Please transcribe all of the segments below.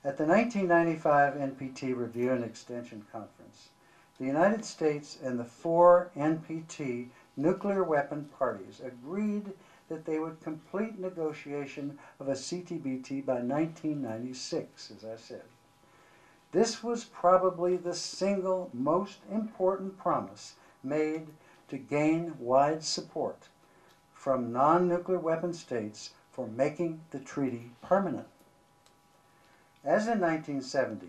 At the 1995 NPT Review and Extension Conference, the United States and the 4 NPT nuclear weapon parties agreed that they would complete negotiation of a CTBT by 1996, as I said. This was probably the single most important promise made to gain wide support from non-nuclear weapon states for making the treaty permanent. As in 1970,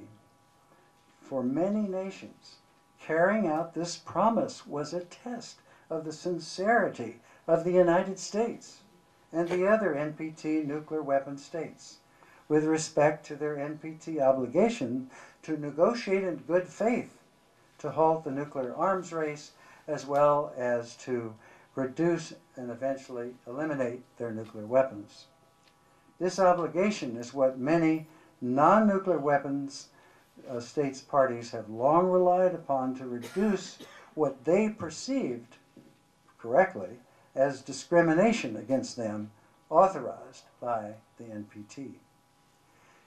for many nations, carrying out this promise was a test of the sincerity of the United States and the other NPT nuclear weapon states with respect to their NPT obligation to negotiate in good faith to halt the nuclear arms race, as well as to reduce and eventually eliminate their nuclear weapons. This obligation is what many non-nuclear weapons states parties have long relied upon to reduce what they perceived, correctly, as discrimination against them authorized by the NPT.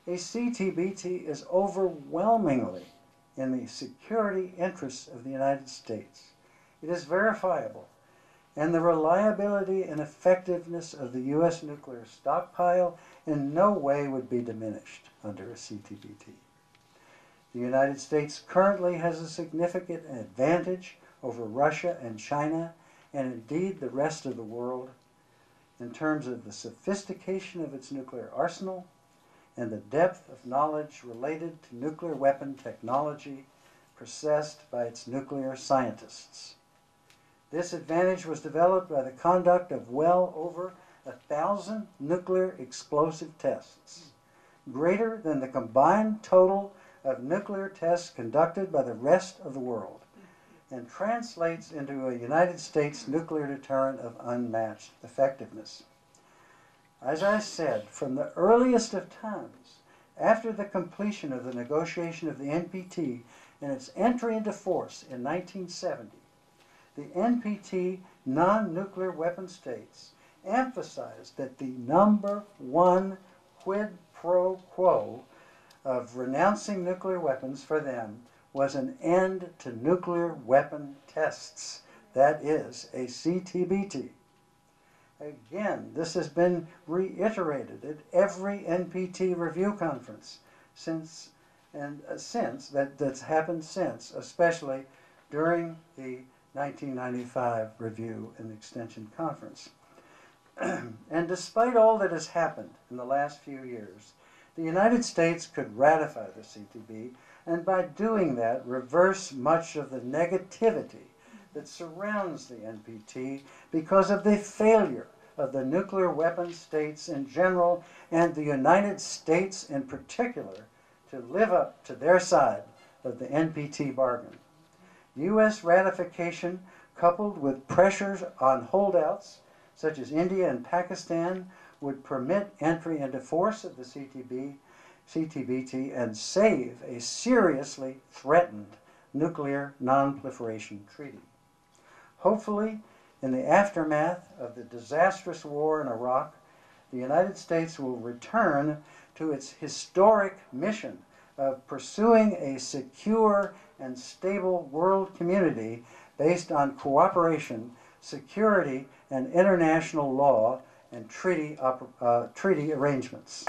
A CTBT is overwhelmingly in the security interests of the United States. It is verifiable, and the reliability and effectiveness of the U.S. nuclear stockpile in no way would be diminished under a CTBT. The United States currently has a significant advantage over Russia and China, and indeed the rest of the world, in terms of the sophistication of its nuclear arsenal and the depth of knowledge related to nuclear weapon technology possessed by its nuclear scientists. This advantage was developed by the conduct of well over 1,000 nuclear explosive tests, greater than the combined total of nuclear tests conducted by the rest of the world, and translates into a United States nuclear deterrent of unmatched effectiveness. As I said, from the earliest of times, after the completion of the negotiation of the NPT and its entry into force in 1970, the NPT non-nuclear weapon states emphasized that the #1 quid pro quo of renouncing nuclear weapons for them was an end to nuclear weapon tests, that is, a CTBT. Again, this has been reiterated at every NPT review conference that's happened since, especially during the 1995 Review and Extension Conference. And despite all that has happened in the last few years, the United States could ratify the CTB, and by doing that, reverse much of the negativity that surrounds the NPT because of the failure of the nuclear weapon states in general and the United States in particular to live up to their side of the NPT bargain. U.S. ratification, coupled with pressures on holdouts such as India and Pakistan, would permit entry into force of the CTBT and save a seriously threatened nuclear non-proliferation treaty. Hopefully, in the aftermath of the disastrous war in Iraq, the United States will return to its historic mission of pursuing a secure and stable world community based on cooperation, security, and international law and treaty arrangements.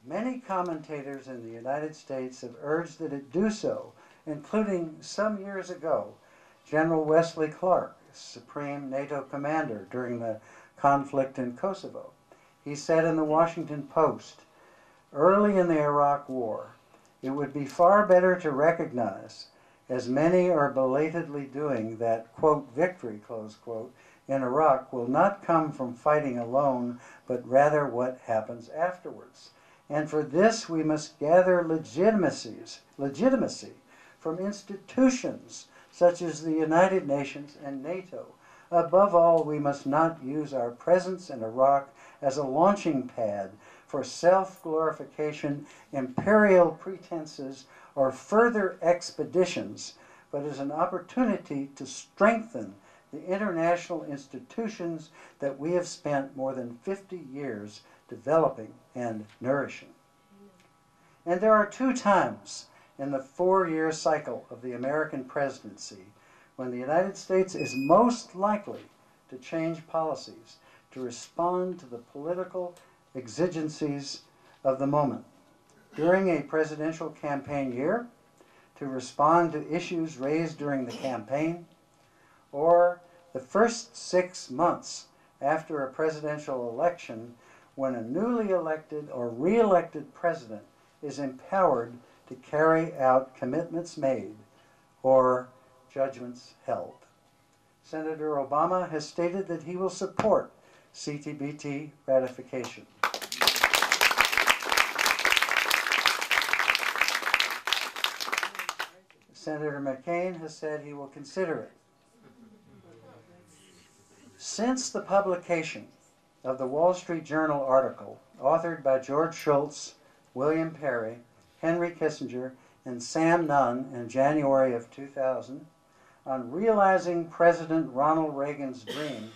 Many commentators in the United States have urged that it do so, including some years ago, General Wesley Clark, Supreme NATO commander during the conflict in Kosovo. He said in the Washington Post, early in the Iraq War, it would be far better to recognize, as many are belatedly doing, that, quote, victory, close quote, in Iraq will not come from fighting alone, but rather what happens afterwards. And for this we must gather legitimacy from institutions such as the United Nations and NATO. Above all, we must not use our presence in Iraq as a launching pad for self-glorification, imperial pretenses, or further expeditions, but as an opportunity to strengthen the international institutions that we have spent more than 50 years developing and nourishing. And there are 2 times in the 4-year cycle of the American presidency when the United States is most likely to change policies to respond to the political exigencies of the moment. During a presidential campaign year, to respond to issues raised during the campaign, or the first 6 months after a presidential election when a newly elected or re-elected president is empowered to carry out commitments made or judgments held. Senator Obama has stated that he will support CTBT ratification. Senator McCain has said he will consider it. Since the publication of the Wall Street Journal article authored by George Shultz, William Perry, Henry Kissinger, and Sam Nunn in January of 2000 on realizing President Ronald Reagan's dream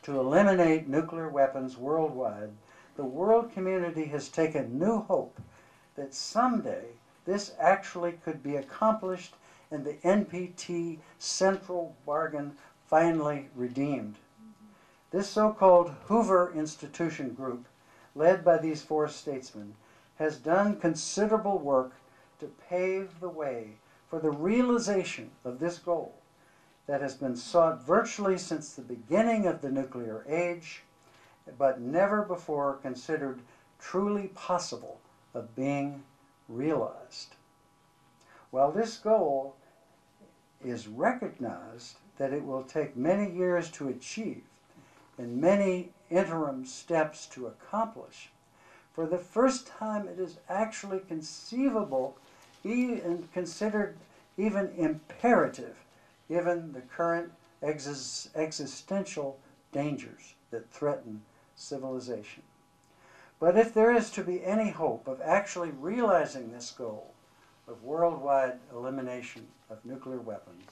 to eliminate nuclear weapons worldwide, the world community has taken new hope that someday this actually could be accomplished and the NPT central bargain finally redeemed. This so-called Hoover Institution group, led by these 4 statesmen, has done considerable work to pave the way for the realization of this goal that has been sought virtually since the beginning of the nuclear age, but never before considered truly possible of being realized. While this goal is recognized that it will take many years to achieve and many interim steps to accomplish, for the first time it is actually conceivable and considered even imperative given the current existential dangers that threaten civilization. But if there is to be any hope of actually realizing this goal of worldwide elimination of nuclear weapons,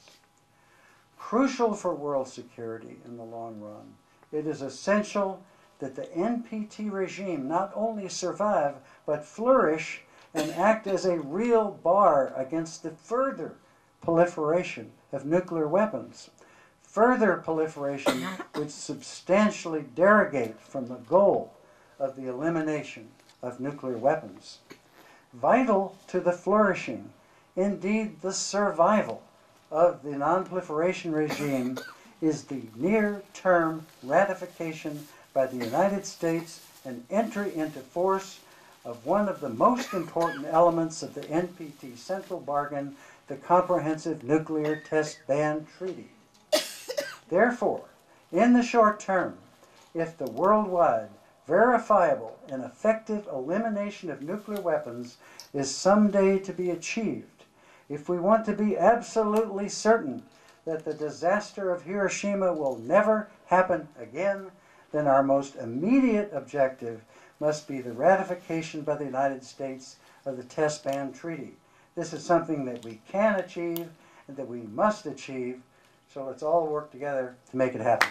crucial for world security in the long run, it is essential that the NPT regime not only survive, but flourish and act as a real bar against the further proliferation of nuclear weapons. Further proliferation would substantially derogate from the goal of the elimination of nuclear weapons. Vital to the flourishing, indeed the survival, of the non-proliferation regime is the near-term ratification by the United States and entry into force of one of the most important elements of the NPT central bargain, the Comprehensive Nuclear Test Ban Treaty. Therefore, in the short term, if the worldwide, verifiable, and effective elimination of nuclear weapons is someday to be achieved, if we want to be absolutely certain that the disaster of Hiroshima will never happen again, then our most immediate objective must be the ratification by the United States of the Test Ban Treaty. This is something that we can achieve and that we must achieve, so let's all work together to make it happen.